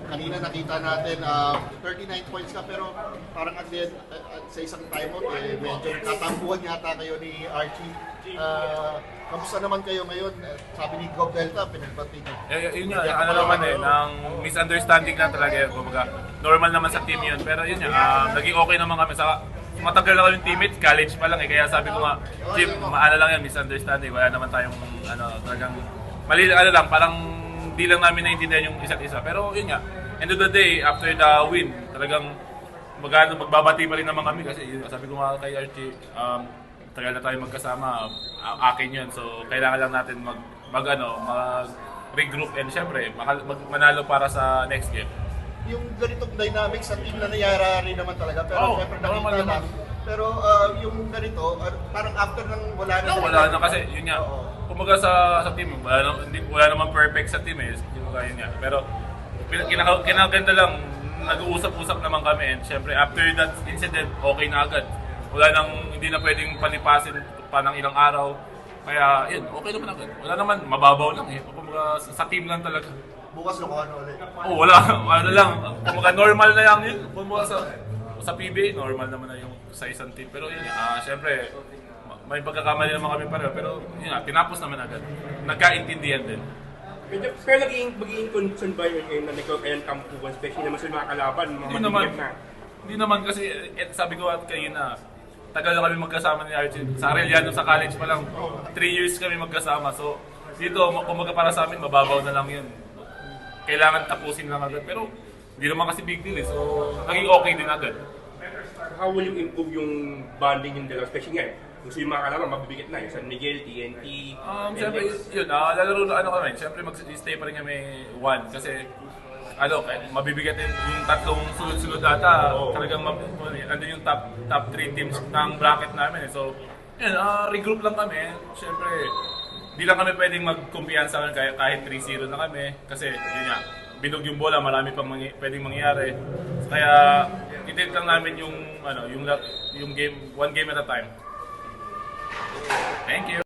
Kanina nakita natin 39 points ka pero parang sa isang timeout medyo nagkatampuhan yata kayo ni Archie. Kamusta naman kayo ngayon? Sabi ni Gov Delta, pinagbati niyo. Yun nga, ano naman ng misunderstanding lang talaga yun. Kumbaga, normal naman sa team yun. Pero yun nga, naging okay naman kami. Matagal na kami teammates, college pa lang Kaya sabi ko nga, Jim, maano lang yan, misunderstanding. Wala naman tayong, talagang, mali lang, parang di lang namin naintindihan yung isa't isa. Pero yun nga, end of the day, after the win, talagang magbabati pa rin naman kami kasi sabi ko nga kay Archie, tagal na tayo magkasama, akin yun. So kailangan lang natin mag-regroup and syempre manalo para sa next game. Yung ganitong dynamics sa team na nangyayari naman talaga pero syempre nakita lang. Pero yung ganito, parang after ng wala na. Wala na kasi yun nga. Kumbaga sa team, wala naman perfect sa team yun nga. Pero kinaganda lang, nag-uusap-usap naman kami and syempre after that incident, okay na agad. Hindi na pwedeng palipasin pa ng ilang araw. Kaya yun, okay naman agad. Wala naman, mababaw lang Kumbaga sa team lang talaga. Bukas lokohan ulit. Wala. Ano lang. Kumbaga normal na lang yun. Kumbaga sa PBA, normal naman na yung sa isang team. Pero yun, syempre, may pagkakamali naman kami pareho. Pero yun tinapos naman agad. Nagkaintindihan din. Pero magiging concern ba yun ngayon na nagkaroon kayo ng tampuan, especially naman sa mga kalaban, mga matigyan na? Hindi naman kasi, sabi ko at kayo na, tagal na kami magkasama ni Archie. Sa Arellano, sa college pa lang, 3 years kami magkasama. So, dito, kumaga para sa amin, mababaw na lang yun. Kailangan tapusin lang agad. Pero, hindi naman kasi big deal So, naging okay din agad. How will you improve yung bonding yung dalawa? Especially ngayon, gusto yung mga kalaban, mabibigat na. Yung San Miguel, TNT, Siyempre, yun, lalaro na kami. Siyempre, mag-stay pa rin kami 1. Kasi, mabibigat yung tatlong sunod-sunod data. Talagang andun yung top 3 teams ng bracket namin So, yun, regroup lang kami. Siyempre, di lang kami pwedeng magkumpiyansa kahit 3-0 na kami. Kasi, yun nga, binog yung bola, marami pang pwedeng mangyari. Kaya, itinit lang namin yung game, one game at a time. Thank you.